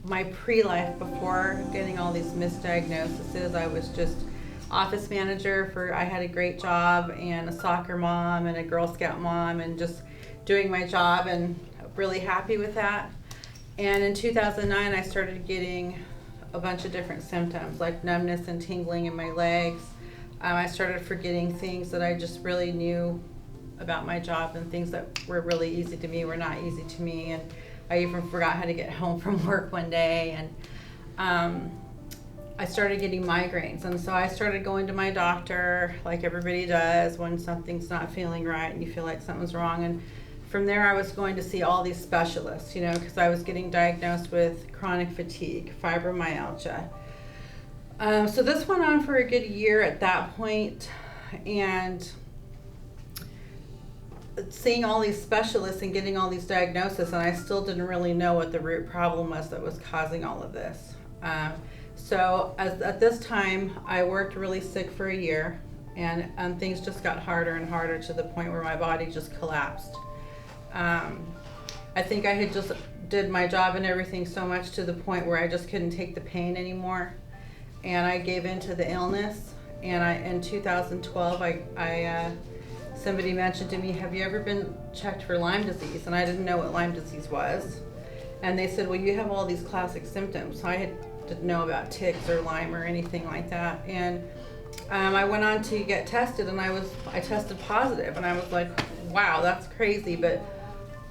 my pre-life before getting all these misdiagnoses. I was just office manager I had a great job and a soccer mom and a Girl Scout mom and just doing my job and really happy with that. And in 2009, I started getting a bunch of different symptoms like numbness and tingling in my legs. I started forgetting things that I just really knew about my job, and things that were really easy to me were not easy to me. And I even forgot how to get home from work one day. And I started getting migraines. And so I started going to my doctor like everybody does when something's not feeling right and you feel like something's wrong. And from there I was going to see all these specialists, because I was getting diagnosed with chronic fatigue, fibromyalgia. So this went on for a good year at that point, and seeing all these specialists and getting all these diagnoses, and I still didn't really know what the root problem was that was causing all of this. So at this time, I worked really sick for a year, and things just got harder and harder to the point where my body just collapsed. I think I had just did my job and everything so much to the point where I just couldn't take the pain anymore, and I gave in to the illness. And in 2012, somebody mentioned to me, "Have you ever been checked for Lyme disease?" And I didn't know what Lyme disease was. And they said, "Well, you have all these classic symptoms." So I didn't know about ticks or Lyme or anything like that. And I went on to get tested, and I tested positive, and I was like, wow, that's crazy. But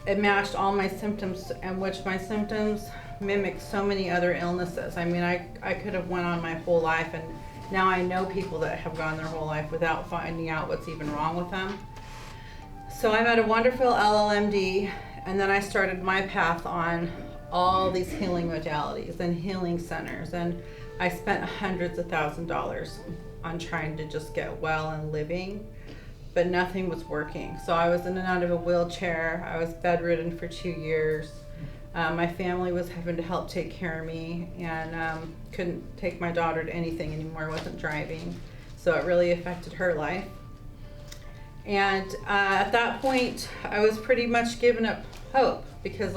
it matched all my symptoms, and which my symptoms mimic so many other illnesses. I mean, I could have went on my whole life, and now I know people that have gone their whole life without finding out what's even wrong with them. So I met a wonderful LLMD, and then I started my path on all these healing modalities and healing centers, and I spent hundreds of $1,000s on trying to just get well and living, but nothing was working. So I was in and out of a wheelchair. I was bedridden for 2 years. My family was having to help take care of me, and couldn't take my daughter to anything anymore, wasn't driving. So it really affected her life. And at that point, I was pretty much giving up hope, because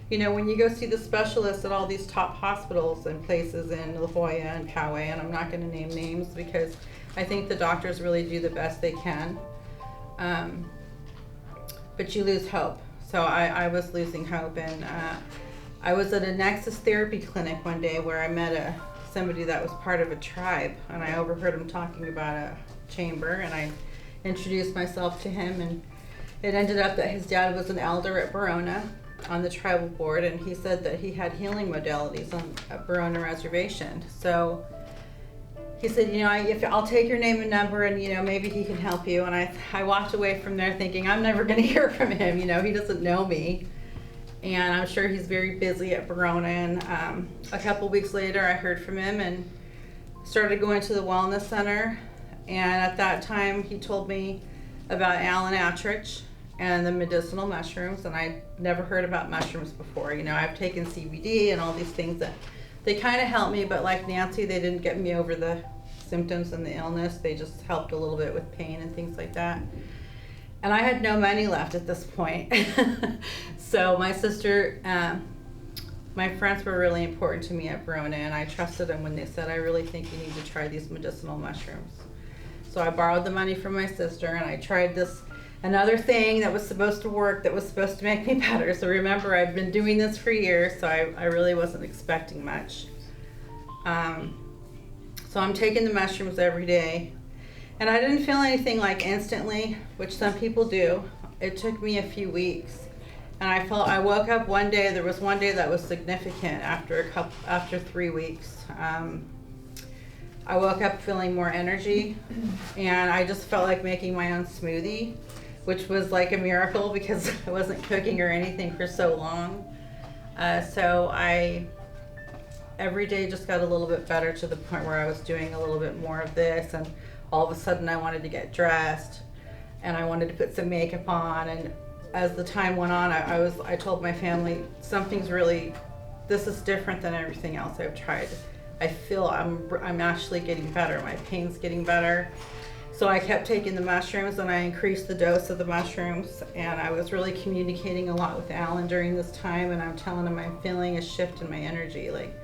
when you go see the specialists at all these top hospitals and places in La Jolla and Poway, and I'm not going to name names because I think the doctors really do the best they can, but you lose hope. So I was losing hope, and I was at a Nexus therapy clinic one day where I met somebody that was part of a tribe, and I overheard him talking about a chamber, and I introduced myself to him, and it ended up that his dad was an elder at Verona on the tribal board, and he said that he had healing modalities on at Verona Reservation. So he said, if I'll take your name and number, and maybe he can help you. And I walked away from there thinking, I'm never going to hear from him. He doesn't know me, and I'm sure he's very busy at Verona. And a couple weeks later, I heard from him and started going to the wellness center. And at that time, he told me about Alan Attridge and the medicinal mushrooms, and I'd never heard about mushrooms before. I've taken CBD and all these things that they kind of helped me, but like Nancy, they didn't get me over the symptoms and the illness. They just helped a little bit with pain and things like that. And I had no money left at this point. So my sister, my friends were really important to me at Verona, and I trusted them when they said, I really think you need to try these medicinal mushrooms. So I borrowed the money from my sister, and I tried another thing that was supposed to work, that was supposed to make me better. So remember, I've been doing this for years, so I really wasn't expecting much. So I'm taking the mushrooms every day, and I didn't feel anything like instantly, which some people do. It took me a few weeks, and I woke up one day. There was one day that was significant after 3 weeks. I woke up feeling more energy, and I just felt like making my own smoothie, which was like a miracle because I wasn't cooking or anything for so long. So I every day just got a little bit better, to the point where I was doing a little bit more of this, and all of a sudden I wanted to get dressed, and I wanted to put some makeup on. And as the time went on, I told my family, this is different than everything else I've tried. I feel I'm actually getting better. My pain's getting better. So I kept taking the mushrooms, and I increased the dose of the mushrooms, and I was really communicating a lot with Alan during this time, and I'm telling him I'm feeling a shift in my energy, like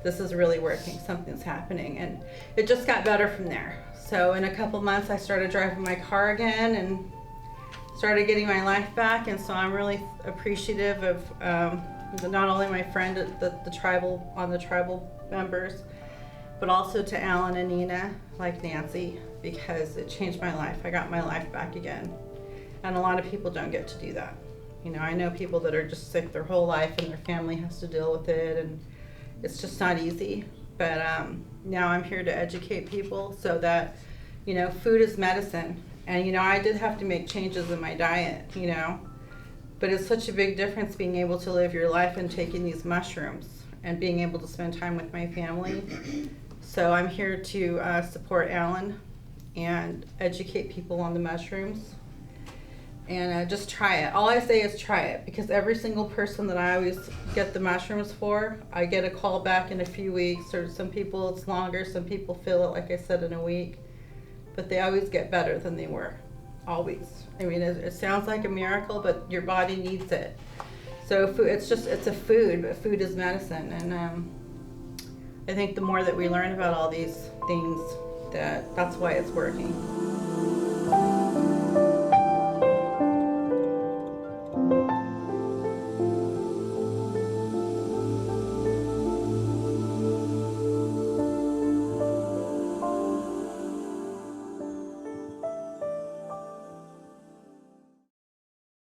this is really working, something's happening, and it just got better from there. So in a couple months I started driving my car again and started getting my life back, and so I'm really appreciative of not only my friend, the tribal members, but also to Alan and Nina, like Nancy, because it changed my life. I got my life back again. And a lot of people don't get to do that. You know, I know people that are just sick their whole life and their family has to deal with it, and it's just not easy. But now I'm here to educate people so that, you know, food is medicine. And, you know, I did have to make changes in my diet, you know, but it's such a big difference being able to live your life and taking these mushrooms and being able to spend time with my family. So I'm here to support Alan and educate people on the mushrooms, and just try it. All I say is try it, because every single person that I always get the mushrooms for, I get a call back in a few weeks, or some people it's longer, some people feel it, like I said, in a week, but they always get better than they were, always. I mean, it sounds like a miracle, but your body needs it. So food, it's a food, but food is medicine, and I think the more that we learn about all these things, that's why it's working.